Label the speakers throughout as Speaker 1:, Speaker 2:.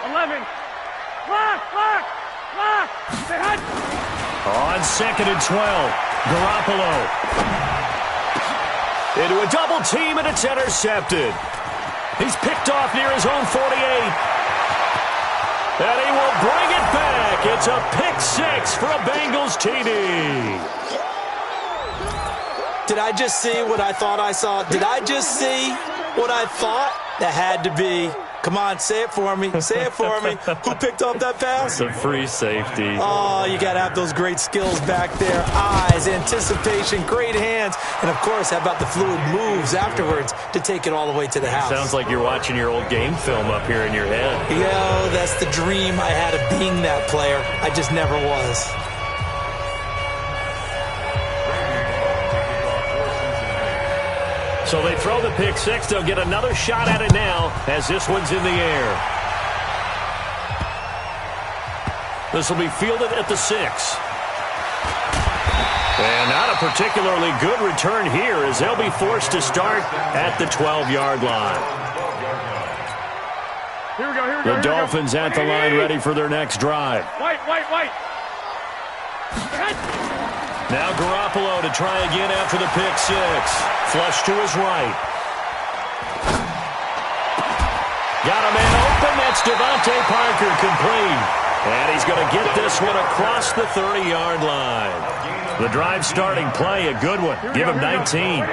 Speaker 1: 11. Lock.
Speaker 2: On 2nd and 12, Garoppolo. Into a double team, and it's intercepted. He's picked off near his own 48. And he will bring it back. It's a pick six for a Bengals TD.
Speaker 3: Did I just see what I thought I saw? Did I just see what I thought? That had to be. Come on, say it for me. Say it for me. Who picked up that pass?
Speaker 2: The free safety.
Speaker 3: Oh, you got to have those great skills back there. Eyes, anticipation, great hands. And, of course, how about the fluid moves afterwards to take it all the way to the house?
Speaker 2: Sounds like you're watching your old game film up here in your head.
Speaker 3: Yo, that's the dream I had of being that player. I just never was.
Speaker 2: So they throw the pick six. They'll get another shot at it now as this one's in the air. This will be fielded at the 6. And not a particularly good return here as they'll be forced to start at the 12-yard line.
Speaker 1: Here we go.
Speaker 2: The Dolphins at the line ready for their next drive.
Speaker 1: White.
Speaker 2: Now Garoppolo to try again after the pick six. Flush to his right. Got a man open. That's Devontae Parker complete. And he's going to get this one across the 30-yard line. The drive starting play, a good one. Give him 19.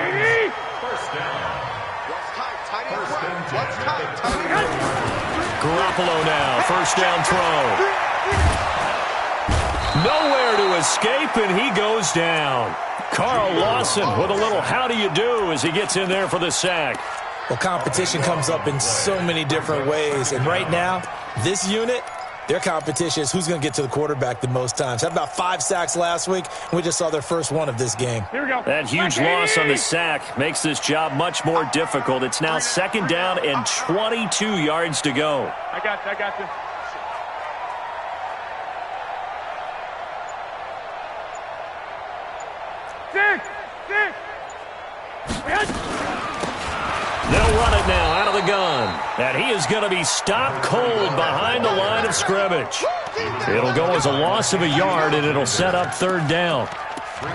Speaker 2: Garoppolo now, first down throw. Nowhere to escape, and he goes down. Carl Lawson with a little how do you do as he gets in there for the sack.
Speaker 3: Well, competition comes up in so many different ways. And right now, this unit, their competition is who's going to get to the quarterback the most times. Had about 5 sacks last week, and we just saw their first one of this game.
Speaker 1: Here we go.
Speaker 2: That huge loss on the sack makes this job much more difficult. It's now 2nd down and 22 yards to go.
Speaker 1: I got you. Six.
Speaker 2: They'll run it now out of the gun. And he is going to be stopped cold behind the line of scrimmage. It'll go as a loss of a yard, and it'll set up 3rd down.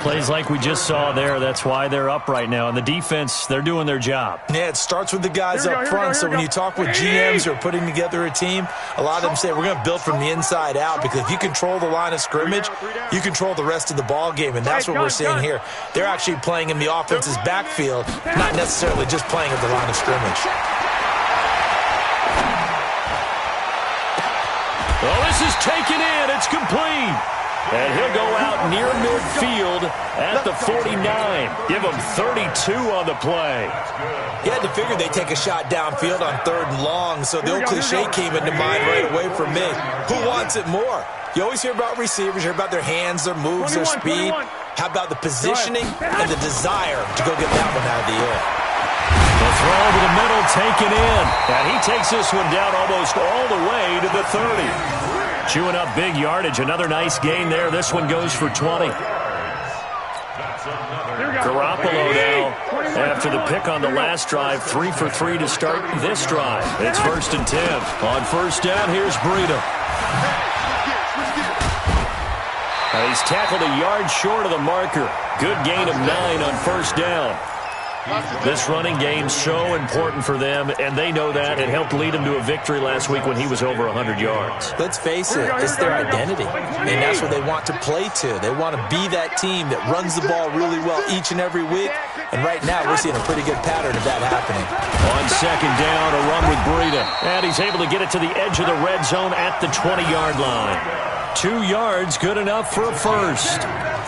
Speaker 2: Plays like we just saw there. That's why they're up right now. And the defense, they're doing their job.
Speaker 3: Yeah, it starts with the guys up front. So when you talk with GMs who are putting together a team, a lot of them say we're going to build from the inside out, because if you control the line of scrimmage, you control the rest of the ball game. And that's what we're seeing here. They're actually playing in the offense's backfield, not necessarily just playing at the line of scrimmage.
Speaker 2: Well, this is taken in. It's complete. And he'll go out near midfield at the 49. Give him 32 on the play.
Speaker 3: You had to figure they'd take a shot downfield on 3rd and long, so the old cliche came into mind right away for me. Who wants it more? You always hear about receivers, you hear about their hands, their moves, their speed. How about the positioning and the desire to go get that one out of the air?
Speaker 2: The throw over the middle taken in. And he takes this one down almost all the way to the 30. Chewing up big yardage. Another nice gain there. This one goes for 20. Garoppolo now, after the pick on the last drive, 3 for 3 to start this drive. It's 1st and 10. On 1st down, here's Breida. He's tackled a yard short of the marker. Good gain of 9 on 1st down. This running game's so important for them, and they know that. It helped lead them to a victory last week when he was over 100 yards.
Speaker 3: Let's face it, it's their identity, and that's what they want to play to. They want to be that team that runs the ball really well each and every week, and right now we're seeing a pretty good pattern of that happening.
Speaker 2: On 2nd down, a run with Breida, and he's able to get it to the edge of the red zone at the 20-yard line. 2 yards, good enough for a first.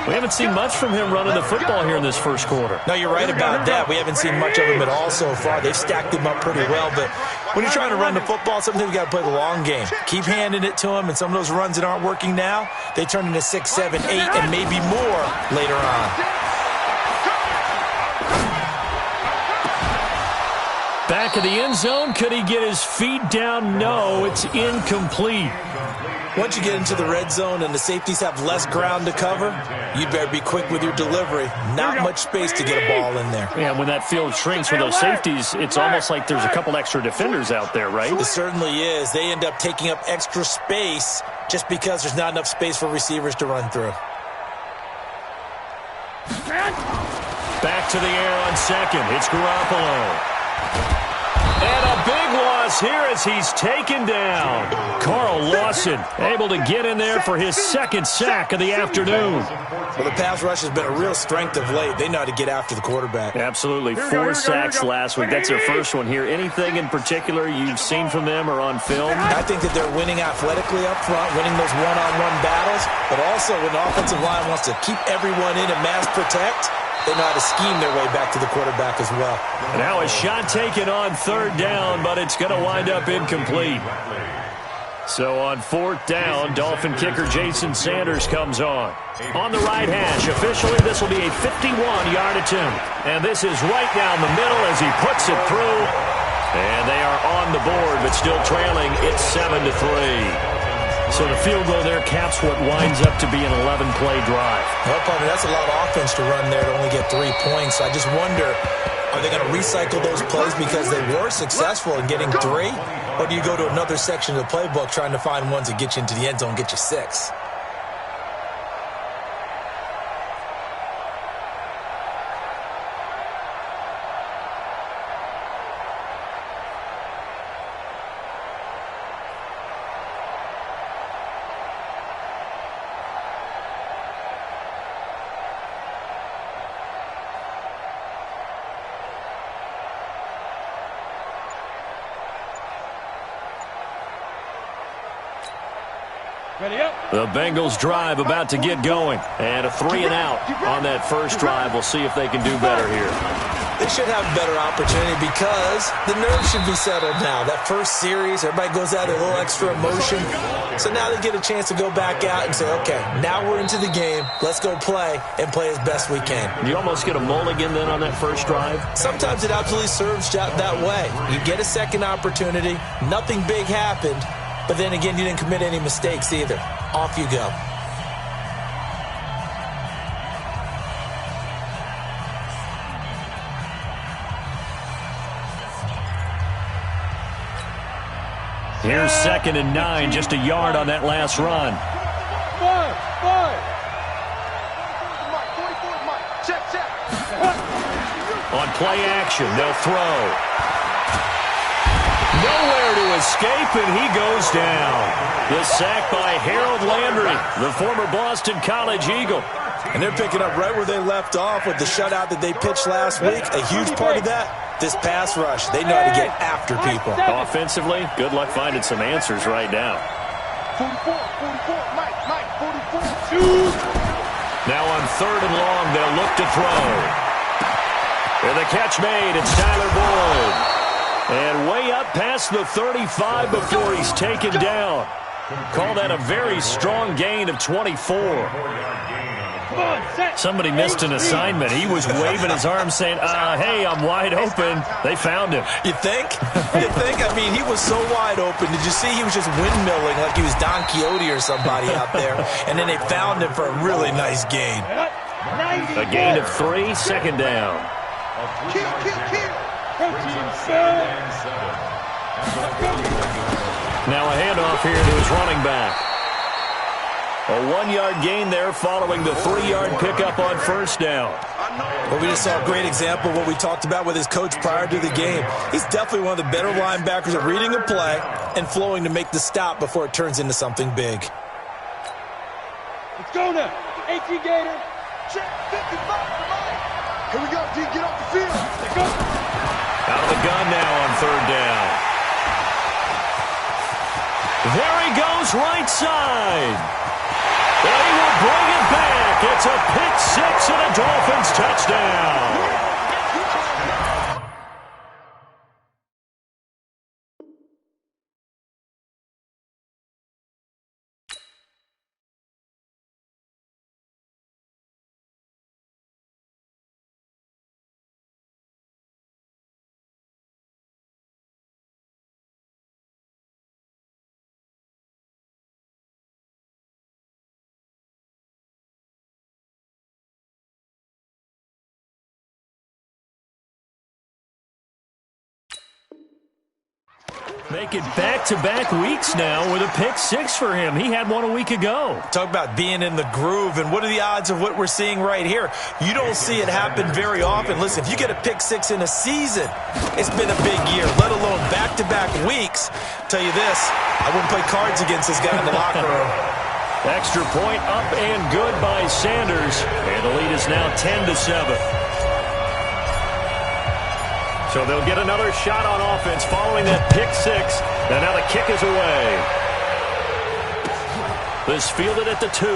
Speaker 2: We haven't seen much from him running the football here in this first quarter.
Speaker 3: No, you're right about that. We haven't seen much of him at all so far. They've stacked him up pretty well, but when you're trying to run the football, sometimes you got to play the long game. Keep handing it to him, and some of those runs that aren't working now, they turn into 6, 7, 8, and maybe more later on.
Speaker 2: Back of the end zone, could he get his feet down? No, it's incomplete.
Speaker 3: Once you get into the red zone and the safeties have less ground to cover, you better be quick with your delivery. Not much space to get a ball in there.
Speaker 2: Yeah, when that field shrinks with those safeties, it's almost like there's a couple extra defenders out there, right?
Speaker 3: It certainly is. They end up taking up extra space just because there's not enough space for receivers to run through.
Speaker 2: Back to the air on second. It's Garoppolo. And a big loss here as he's taken down. Carl Lawson able to get in there for his second sack of the afternoon.
Speaker 3: Well, the pass rush has been a real strength of late. They know how to get after the quarterback.
Speaker 2: Absolutely. 4 sacks last week. That's their first one here. Anything in particular you've seen from them or on film?
Speaker 3: I think that they're winning athletically up front, winning those one-on-one battles, but also when the offensive line wants to keep everyone in and mass protect, they know how to scheme their way back to the quarterback as well.
Speaker 2: Now a shot taken on third down, but it's going to wind up incomplete. So on fourth down, Dolphin kicker Jason Sanders comes on. On the right hash, officially this will be a 51-yard attempt. And this is right down the middle as he puts it through. And they are on the board, but still trailing. It's 7-3. So the field goal there caps what winds up to be an 11-play drive.
Speaker 3: Well, partner, that's a lot of offense to run there to only get 3 points. I just wonder, are they going to recycle those plays because they were successful in getting 3? Or do you go to another section of the playbook trying to find ones that get you into the end zone and get you 6?
Speaker 2: The Bengals drive about to get going. And a 3 and out on that first drive. We'll see if they can do better here.
Speaker 3: They should have a better opportunity because the nerves should be settled now. That first series, everybody goes out with a little extra emotion. So now they get a chance to go back out and say, okay, now we're into the game. Let's go play and play as best we can.
Speaker 2: You almost get a mulligan then on that first drive?
Speaker 3: Sometimes it absolutely serves that way. You get a second opportunity. Nothing big happened. But then again, you didn't commit any mistakes either. Off you go.
Speaker 2: Here's 2nd and 9, just a yard on that last run. On play action, they'll throw. Nowhere to escape, and he goes down. The sack by Harold Landry, the former Boston College Eagle.
Speaker 3: And they're picking up right where they left off with the shutout that they pitched last week. A huge part of that, this pass rush. They know how to get after people.
Speaker 2: Offensively, good luck finding some answers right now.
Speaker 1: 44, Mike, 44.
Speaker 2: Now on 3rd and long, they'll look to throw. And the catch made, it's Tyler Boyd. And way up past the 35 before he's taken down. Call that a very strong gain of 24. Somebody missed an assignment. He was waving his arms saying, hey, I'm wide open. They found him.
Speaker 3: You think? You think? I mean, he was so wide open. Did you see he was just windmilling like he was Don Quixote or somebody out there? And then they found him for a really nice gain.
Speaker 2: A gain of 3, 2nd down. Now a handoff here to his running back. A 1-yard gain there following the 3-yard pickup on first down.
Speaker 3: Well, we just saw a great example of what we talked about with his coach prior to the game. He's definitely one of the better linebackers at reading a play and flowing to make the stop before it turns into something big.
Speaker 1: Let's go now. 18 Gator. Check 55. Here we go, D. Get off the field. Let's go.
Speaker 2: Out of the gun now on 3rd down. There he goes, right side. And he will bring it back. It's a pick 6 and a Dolphins touchdown. Make it back-to-back weeks now with a pick six for him. He had one a week ago.
Speaker 3: Talk about being in the groove, and what are the odds of what we're seeing right here? You don't see it happen very often. Listen, if you get a pick six in a season, it's been a big year, let alone back-to-back weeks. Tell you this, I wouldn't play cards against this guy in the locker room.
Speaker 2: Extra point up and good by Sanders, and the lead is now 10-7. So they'll get another shot on offense following that pick six. And now the kick is away. This fielded at the 2.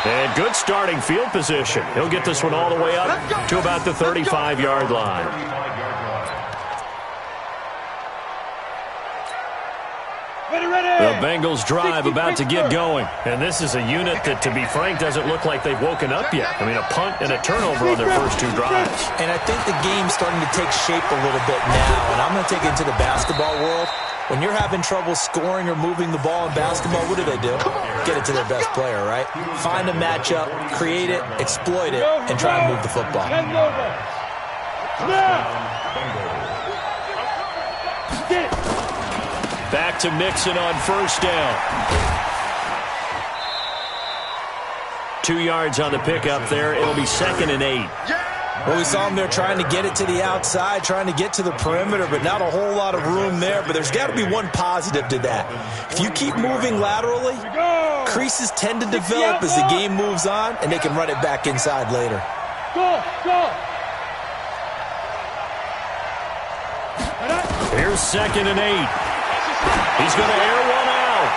Speaker 2: And good starting field position. He'll get this one all the way up to about the 35-yard line. The Bengals drive about to get going. And this is a unit that, to be frank, doesn't look like they've woken up yet. I mean, a punt and a turnover on their first 2 drives.
Speaker 3: And I think the game's starting to take shape a little bit now. And I'm going to take it into the basketball world. When you're having trouble scoring or moving the ball in basketball, what do? Get it to their best player, right? Find a matchup, create it, exploit it, and try and move the football.
Speaker 2: Back to Mixon on first down. 2 yards on the pickup there. It'll be 2nd and 8.
Speaker 3: Well, we saw him there trying to get it to the outside, trying to get to the perimeter, but not a whole lot of room there. But there's got to be one positive to that. If you keep moving laterally, creases tend to develop as the game moves on, and they can run it back inside later.
Speaker 2: Here's 2nd and 8. He's going to air one out.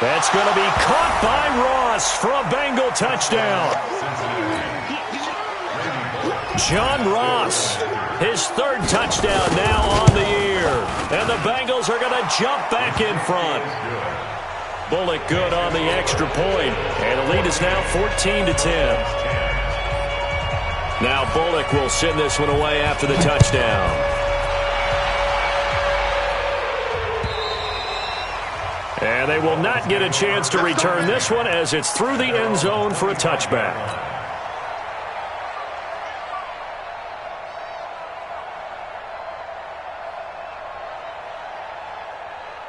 Speaker 2: That's going to be caught by Ross for a Bengal touchdown. John Ross, his 3rd touchdown now on the year. And the Bengals are going to jump back in front. Bullock good on the extra point. And the lead is now 14-10. Now Bullock will send this one away after the touchdown. And they will not get a chance to return this one as it's through the end zone for a touchback.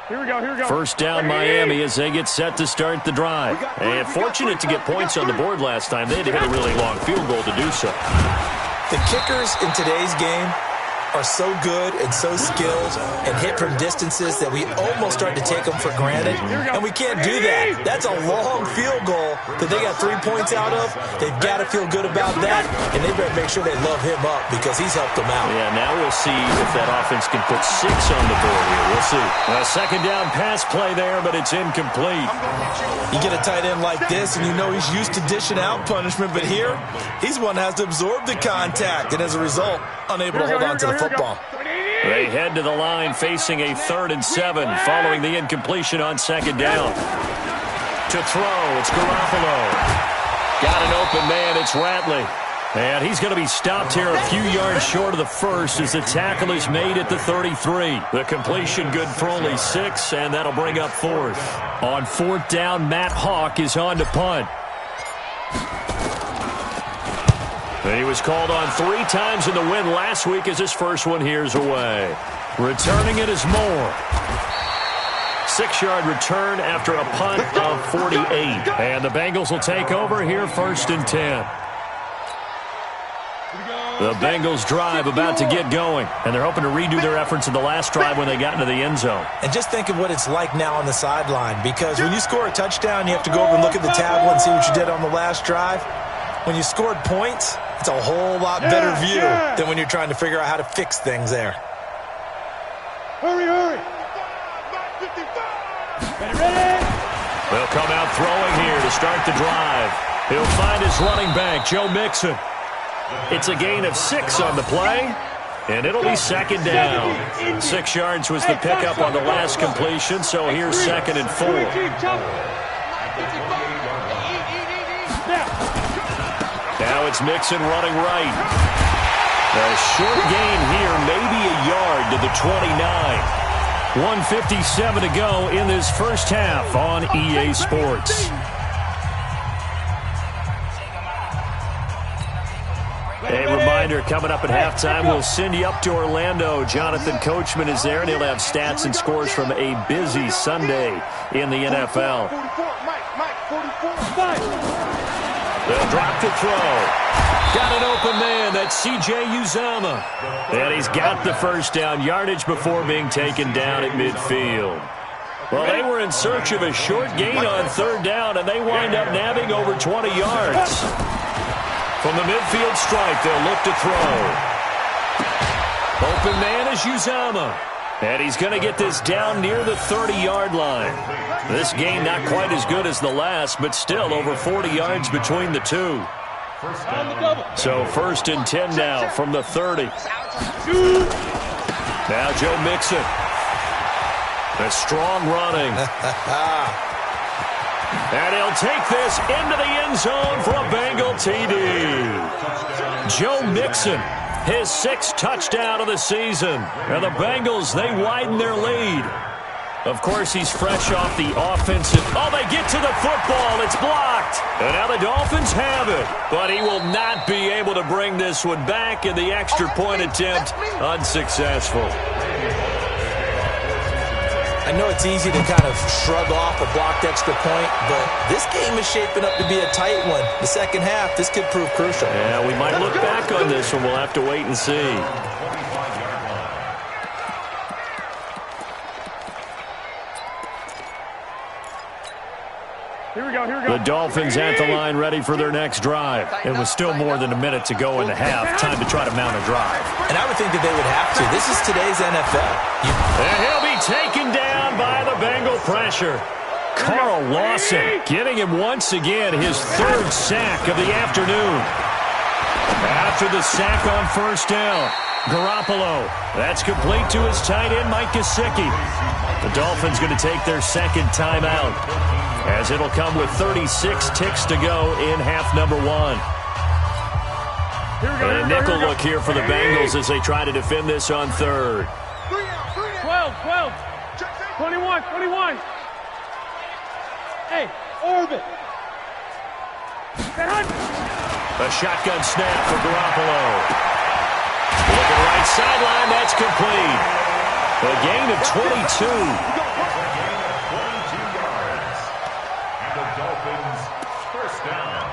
Speaker 1: Here we go.
Speaker 2: First down Miami as they get set to start the drive. And fortunate to get points on the board last time. They had to hit a really long field goal to do so.
Speaker 3: The kickers in today's game are so good and so skilled and hit from distances that we almost start to take them for granted, and we can't do that. That's a long field goal that they got 3 points out of. They've got to feel good about that, and they better make sure they love him up because he's helped them out.
Speaker 2: Yeah, now we'll see if that offense can put 6 on the board here. We'll see. A 2nd down pass play there, but it's incomplete.
Speaker 3: You get a tight end like this, and you know he's used to dishing out punishment, but here, he's one that has to absorb the contact, and as a result, unable to hold on to the football.
Speaker 2: They head to the line facing a 3rd and 7 following the incompletion on 2nd down. To throw, it's Garoppolo. Got an open man, it's Ratley. And he's going to be stopped here a few yards short of the first as the tackle is made at the 33. The completion good for only 6, and that'll bring up 4th. On 4th down, Matt Hawk is on to punt. And he was called on 3 times in the win last week as his first one here's away. Returning it is Moore. 6-yard return after a punt of 48. And the Bengals will take over here 1st and 10. The Bengals drive about to get going, and they're hoping to redo their efforts in the last drive when they got into the end zone.
Speaker 3: And just think of what it's like now on the sideline, because when you score a touchdown, you have to go over and look at the tablet and see what you did on the last drive. When you scored points, it's a whole lot better view than when you're trying to figure out how to fix things there.
Speaker 1: Hurry. Ready.
Speaker 2: They'll come out throwing here to start the drive. He'll find his running back, Joe Mixon. It's a gain of 6 on the play, and it'll be 2nd down. 6 yards was the pickup on the last completion, so here's 2nd and 4. Now it's Mixon running right. A short gain here, maybe a yard to the 29. 1:57 to go in this first half on EA Sports. A reminder reminder, coming up at halftime, we'll send you up to Orlando. Jonathan Coachman is there, and he'll have stats and scores from a busy Sunday in the NFL. They'll drop the throw. Got an open man. That's C.J. Uzomah. And he's got the first down yardage before being taken down at midfield. Well, they were in search of a short gain on third down, and they wind up nabbing over 20 yards. From the midfield stripe, they'll look to throw. Open man is Uzomah. And he's going to get this down near the 30-yard line. This game not quite as good as the last, but still over 40 yards between the two. So 1st and 10 now from the 30. Now Joe Mixon. A strong running. And he'll take this into the end zone for a Bengal TD. Joe Mixon, his 6th touchdown of the season. And the Bengals, they widen their lead. Of course, he's fresh off the offensive. Oh, they get to the football. It's blocked. And now the Dolphins have it. But he will not be able to bring this one back, in the extra point attempt unsuccessful.
Speaker 3: I know it's easy to kind of shrug off a blocked extra point, but this game is shaping up to be a tight one. The second half, this could prove crucial.
Speaker 2: Yeah, we might look back on this one. We'll have to wait and see.
Speaker 1: Here we go.
Speaker 2: The Dolphins at the line, ready for their next drive. It was still more than a minute to go in the half. Time to try to mount a drive.
Speaker 3: And I would think that they would have to. This is today's NFL.
Speaker 2: And he'll be taken down by the Bengal pressure. Carl Lawson giving him once again his 3rd sack of the afternoon. After the sack on 1st down, Garoppolo. That's complete to his tight end, Mike Gesicki. The Dolphins going to take their 2nd timeout, as it'll come with 36 ticks to go in half number 1. And a nickel look here for the Bengals as they try to defend this on 3rd.
Speaker 1: 12, 21. Hey, orbit.
Speaker 2: A shotgun snap for Garoppolo. Looking right sideline, that's complete. A gain of 22.
Speaker 4: And the Dolphins, 1st down.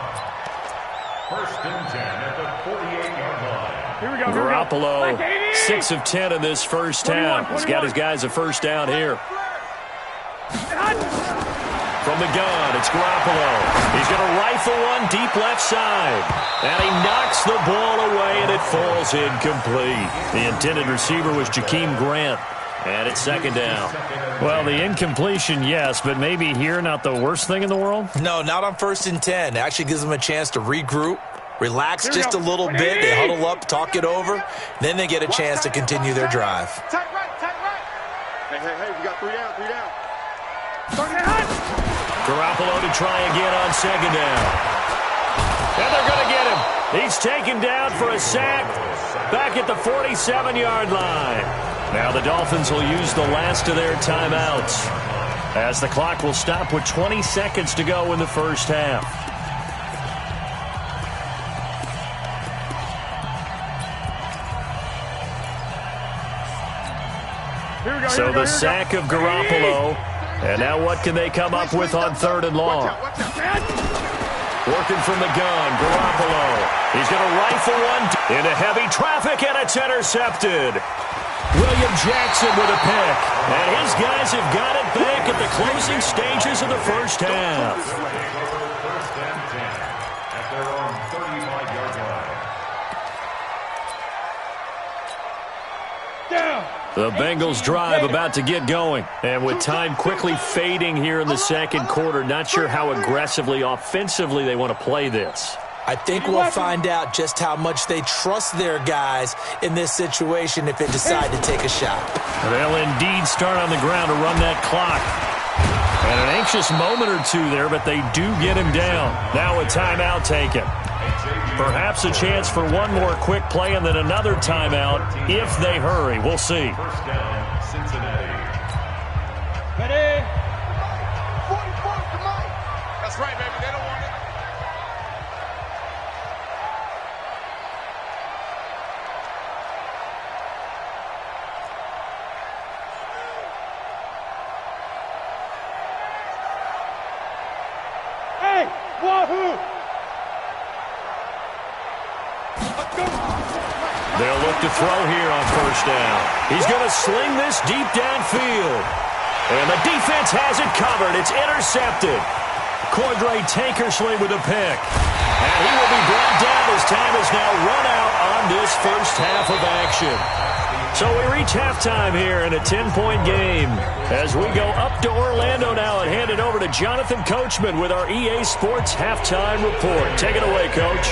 Speaker 4: 1st and 10 at the 48-yard line.
Speaker 1: Here we go.
Speaker 2: Garoppolo, 6 of 10 in this first half. He's got his guys a first down here. From the gun, it's Garoppolo. He's going to rifle one deep left side. And he knocks the ball away, and it falls incomplete. The intended receiver was Jakeem Grant. And it's 2nd down. Well, the incompletion, yes, but maybe here not the worst thing in the world?
Speaker 3: No, not on 1st and 10. It actually gives them a chance to regroup, relax just a little bit. They huddle up, talk it over. Then they get a chance to continue their drive.
Speaker 1: Tight right. Hey, we got 3 down.
Speaker 2: Garoppolo to try again on 2nd down. And they're going to get him. He's taken down for a sack back at the 47-yard line. Now the Dolphins will use the last of their timeouts, as the clock will stop with 20 seconds to go in the first half. So the sack of Garoppolo. And now what can they come up with on 3rd and long? Working from the gun, Garoppolo. He's going to rifle one into heavy traffic, and it's intercepted. William Jackson with a pick. And his guys have got it back at the closing stages of the first half.
Speaker 4: 1st and 10 at their own 35-yard line.
Speaker 2: The Bengals drive about to get going. And with time quickly fading here in the 2nd quarter, not sure how aggressively, offensively they want to play this.
Speaker 3: I think we'll find out just how much they trust their guys in this situation if they decide to take a shot.
Speaker 2: They'll indeed start on the ground to run that clock. And an anxious moment or two there, but they do get him down. Now a timeout taken. Perhaps a chance for one more quick play and then another timeout if they hurry. We'll see.
Speaker 4: 1st down, Cincinnati.
Speaker 1: Ready? 44 for Mike. That's right, baby. They don't want it. Wahoo!
Speaker 2: They'll look to throw here on first down. He's going to sling this deep downfield. And the defense has it covered. It's intercepted. Cordray Tankersley with a pick. And he will be brought down as time is now run out on this first half of action. So we reach halftime here in a 10-point game as we go up to Orlando now and hand it over to Jonathan Coachman with our EA Sports Halftime Report. Take it away, Coach.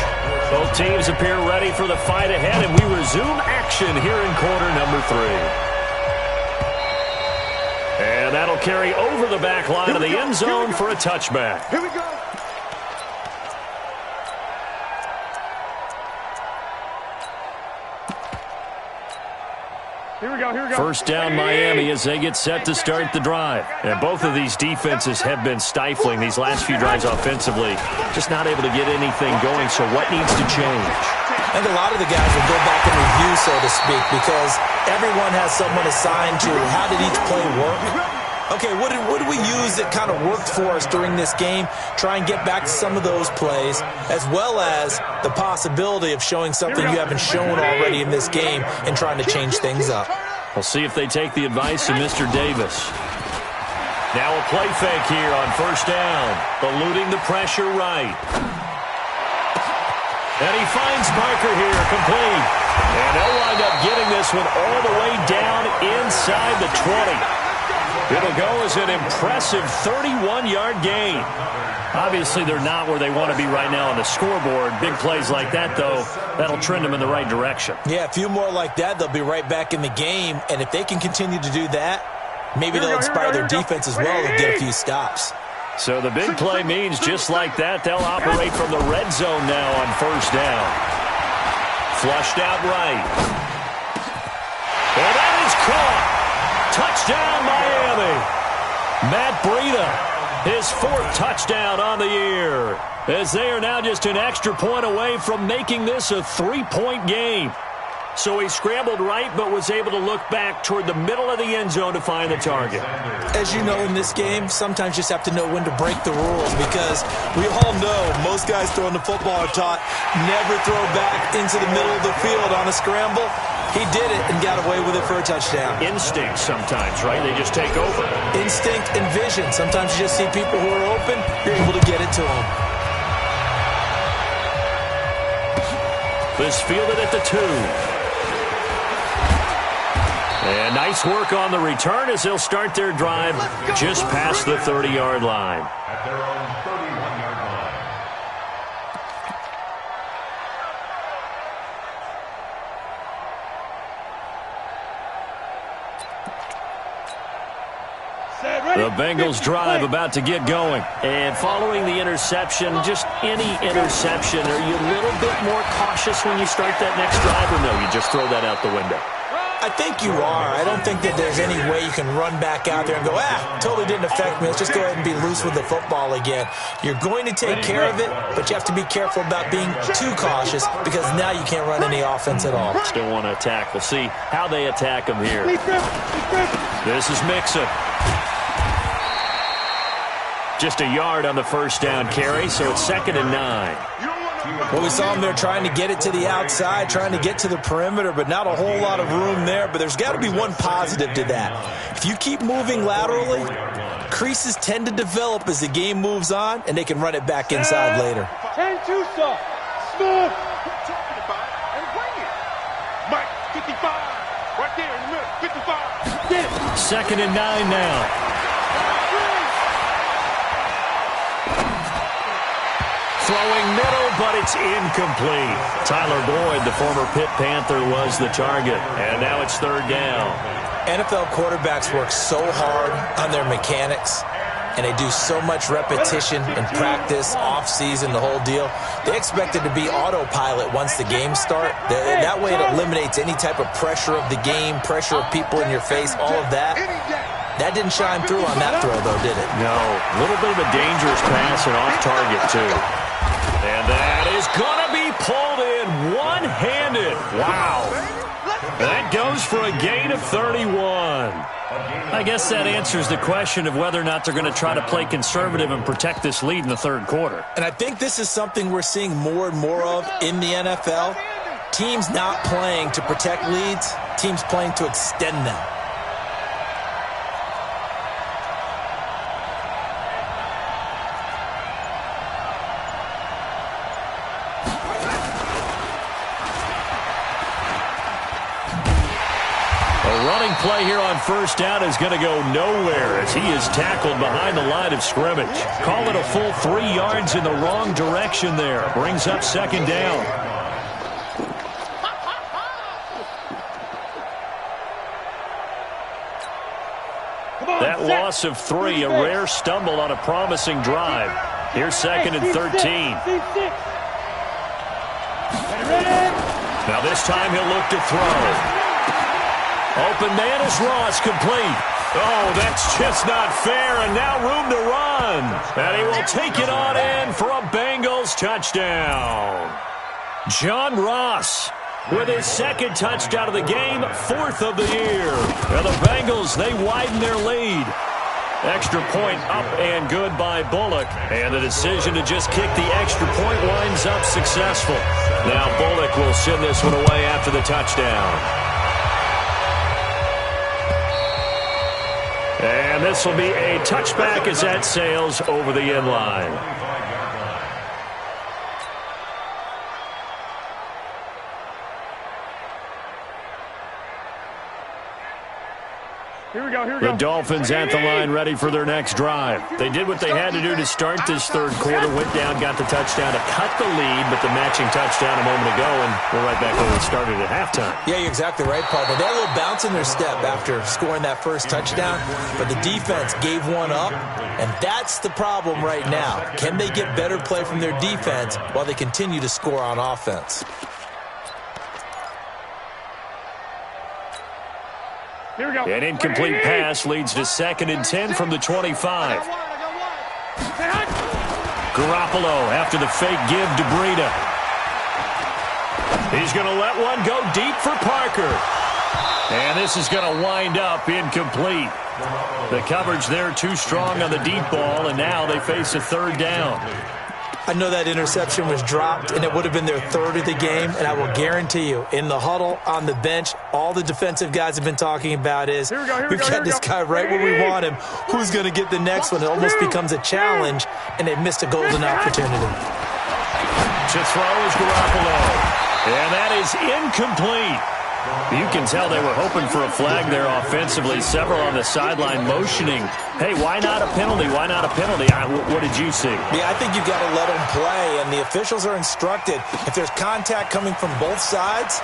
Speaker 2: Both teams appear ready for the fight ahead, and we resume action here in quarter number 3. And that'll carry over the back line of the end zone for a touchback.
Speaker 1: Here we go. Here we go, here we go.
Speaker 2: First down Miami as they get set to start the drive. And both of these defenses have been stifling these last few drives offensively. Just not able to get anything going, so what needs to change?
Speaker 3: I think a lot of the guys will go back and review, so to speak, because everyone has someone assigned to how did each play work. Okay, what did we use that kind of worked for us during this game? Try and get back to some of those plays, as well as the possibility of showing something you haven't shown already in this game and trying to change things up.
Speaker 2: We'll see if they take the advice of Mr. Davis. Now a play fake here on first down, eluding the pressure right. And he finds Parker here, complete. And they'll wind up getting this one all the way down inside the 20. It'll go as an impressive 31-yard gain. Obviously, they're not where they want to be right now on the scoreboard. Big plays like that, though, that'll trend them in the right direction.
Speaker 3: Yeah, a few more like that, they'll be right back in the game. And if they can continue to do that, maybe they'll inspire their defense as well and get a few stops.
Speaker 2: So the big play means just like that, they'll operate from the red zone now on first down. Flushed out right. And that is caught. Touchdown, Miami. Matt Breida, his 4th touchdown on the year, as they are now just an extra point away from making this a 3-point game. So he scrambled right, but was able to look back toward the middle of the end zone to find the target.
Speaker 3: As you know, in this game, sometimes you just have to know when to break the rules, because we all know most guys throwing the football are taught never throw back into the middle of the field on a scramble. He did it and got away with it for a touchdown.
Speaker 2: Instinct sometimes, right? They just take over.
Speaker 3: Instinct and vision. Sometimes you just see people who are open, you're able to get it to them.
Speaker 2: This fielded at the 2. And nice work on the return as they'll start their drive just past the 30-yard line.
Speaker 4: At their own 31-yard line.
Speaker 2: The Bengals drive about to get going. And following the interception, just any interception, are you a little bit more cautious when you start that next drive, or no, you just throw that out the window?
Speaker 3: I think you are. I don't think that there's any way you can run back out there and go, totally didn't affect me. Let's just go ahead and be loose with the football again. You're going to take care of it, but you have to be careful about being too cautious, because now you can't run any offense at all.
Speaker 2: Still want to attack. We'll see how they attack him here. This is Mixon. Just a yard on the first down carry, so it's 2nd and 9.
Speaker 3: Well, we saw him there trying to get it to the outside, trying to get to the perimeter, but not a whole lot of room there. But there's got to be one positive to that. If you keep moving laterally, creases tend to develop as the game moves on, and they can run it back inside later.
Speaker 1: 10-2 soft. Smooth. And bring it. Mike, 55. Right there in the middle. 55. Get it.
Speaker 2: 2nd and 9 now. Throwing middle, but it's incomplete. Tyler Boyd, the former Pitt Panther, was the target. And now it's 3rd down.
Speaker 3: NFL quarterbacks work so hard on their mechanics, and they do so much repetition in practice, off-season, the whole deal. They expect it to be autopilot once the games start. That way it eliminates any type of pressure of the game, pressure of people in your face, all of that. That didn't shine through on that throw, though, did it?
Speaker 2: No. A little bit of a dangerous pass and off target, too. And that is going to be pulled in one-handed. Wow. That goes for a gain of 31. I guess that answers the question of whether or not they're going to try to play conservative and protect this lead in the third quarter.
Speaker 3: And I think this is something we're seeing more and more of in the NFL. Teams not playing to protect leads, teams playing to extend them.
Speaker 2: Running play here on first down is going to go nowhere as he is tackled behind the line of scrimmage. Call it a full 3 yards in the wrong direction there. Brings up second down. That loss of 3, a rare stumble on a promising drive. Here's second and 13. Now this time he'll look to throw. Open man is Ross, complete. Oh, that's just not fair, and now room to run. And he will take it on in for a Bengals touchdown. John Ross with his second touchdown of the game, 4th of the year. And the Bengals, they widen their lead. Extra point up and good by Bullock. And the decision to just kick the extra point winds up successful. Now Bullock will send this one away after the touchdown. And this will be a touchback as that sails over the end line.
Speaker 1: Here we go.
Speaker 2: The Dolphins at the line ready for their next drive. They did what they had to do to start this third quarter, went down, got the touchdown to cut the lead, but the matching touchdown a moment ago, and we're right back where we started at halftime.
Speaker 3: Yeah, you're exactly right, partner. They had a little bounce in their step after scoring that first touchdown, but the defense gave one up, and that's the problem right now. Can they get better play from their defense while they continue to score on offense?
Speaker 2: An incomplete pass leads to 2nd and 10 from the 25. Garoppolo after the fake give to Breida. He's going to let one go deep for Parker. And this is going to wind up incomplete. The coverage there too strong on the deep ball, and now they face a third down.
Speaker 3: I know that interception was dropped, and it would have been their 3rd of the game, and I will guarantee you, in the huddle, on the bench, all the defensive guys have been talking about is, we've got this guy right where we want him. Who's going to get the next one? It almost becomes a challenge, and they've missed a golden opportunity.
Speaker 2: To throw is Garoppolo, and that is incomplete. You can tell they were hoping for a flag there offensively. Several on the sideline motioning, hey, why not a penalty? Why not a penalty? What did you see?
Speaker 3: Yeah, I think you've got to let them play, and the officials are instructed. If there's contact coming from both sides,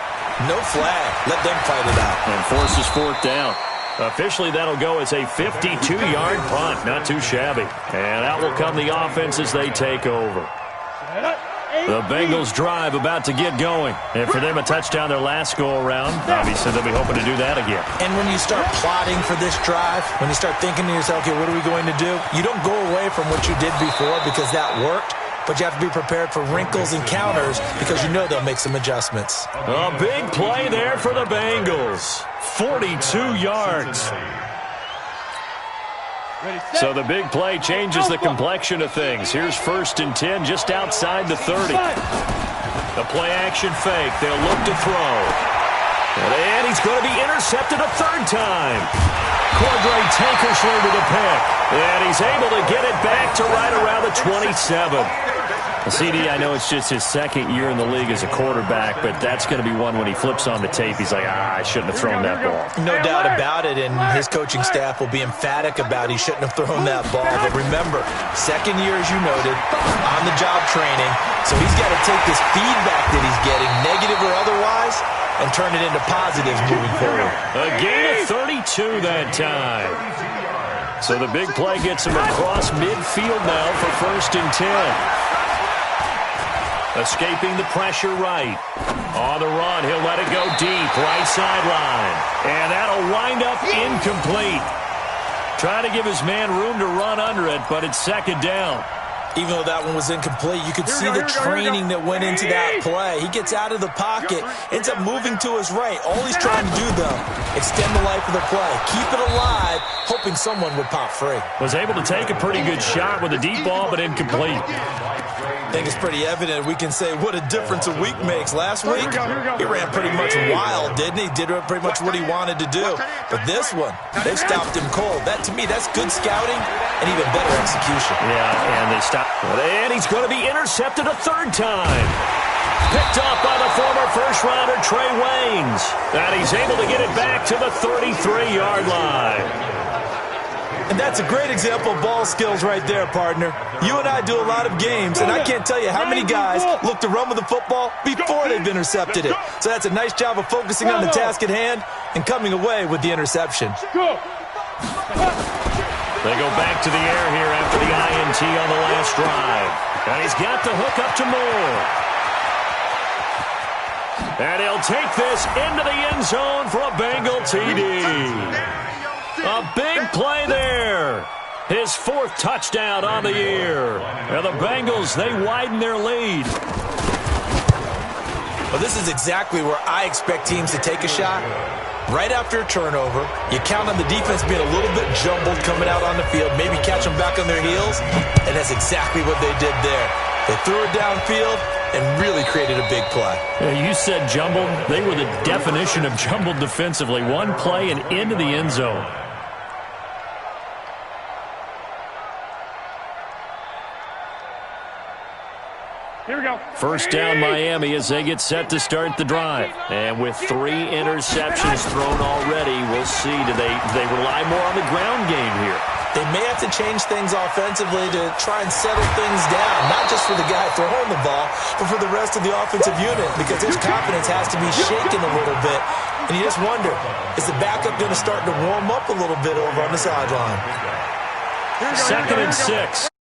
Speaker 3: no flag. Let them fight it out.
Speaker 2: And forces 4th down. Officially, that'll go as a 52-yard punt. Not too shabby. And out will come the offense as they take over. The Bengals drive about to get going. And for them, a touchdown their last go-around. Obviously, they'll be hoping to do that again.
Speaker 3: And when you start plotting for this drive, when you start thinking to yourself, okay, what are we going to do? You don't go away from what you did before because that worked, but you have to be prepared for wrinkles and counters because you know they'll make some adjustments.
Speaker 2: A big play there for the Bengals. 42 yards. So the big play changes the complexion of things. Here's 1st and 10 just outside the 30. The play-action fake. They'll look to throw. And he's going to be intercepted a 3rd time. Cordray Tankersley with a pick. And he's able to get it back to right around the 27. CD, I know it's just his 2nd year in the league as a quarterback, but that's going to be one when he flips on the tape. He's like, I shouldn't have thrown that ball.
Speaker 3: No doubt about it, and his coaching staff will be emphatic about he shouldn't have thrown that ball. But remember, 2nd year, as you noted, on-the-job training, so he's got to take this feedback that he's getting, negative or otherwise, and turn it into positives moving forward.
Speaker 2: A gain of 32 that time. So the big play gets him across midfield now for 1st and 10. Escaping the pressure right. On the run, he'll let it go deep, right sideline. And that'll wind up incomplete. Trying to give his man room to run under it, but it's 2nd down.
Speaker 3: Even though that one was incomplete, you could see the training that went into that play. He gets out of the pocket, ends up moving to his right. All he's trying to do, though, extend the life of the play. Keep it alive hoping someone would pop free.
Speaker 2: Was able to take a pretty good shot with a deep ball, but incomplete.
Speaker 3: I think it's pretty evident we can say what a difference a week makes. Last week, he ran pretty much wild, didn't he? Did pretty much what he wanted to do. But this one, they stopped him cold. That, to me, that's good scouting and even better execution.
Speaker 2: Yeah, and they stopped. And he's going to be intercepted a third time. Picked off by the former first-rounder Trey Waynes. And he's able to get it back to the 33-yard line.
Speaker 3: And that's a great example of ball skills right there, partner. You and I do a lot of games, and I can't tell you how many guys look to run with the football before they've intercepted it. So that's a nice job of focusing on the task at hand and coming away with the interception.
Speaker 2: They go back to the air here after the INT on the last drive. And he's got the hook up to Moore. And he'll take this into the end zone for a Bengal TD. A big play there. His fourth touchdown on the year. And the Bengals, they widen their lead.
Speaker 3: Well, this is exactly where I expect teams to take a shot. Right after a turnover, you count on the defense being a little bit jumbled coming out on the field, maybe catch them back on their heels, and that's exactly what they did there. They threw it downfield and really created a big play.
Speaker 2: Yeah, you said jumbled. They were the definition of jumbled defensively. One play and into the end zone.
Speaker 1: Here we go.
Speaker 2: First down Miami as they get set to start the drive. And with 3 interceptions thrown already, we'll see. Do they rely more on the ground game here?
Speaker 3: They may have to change things offensively to try and settle things down, not just for the guy throwing the ball, but for the rest of the offensive unit, because his confidence has to be shaken a little bit. And you just wonder, is the backup going to start to warm up a little bit over on the sideline?
Speaker 2: 2nd and 6.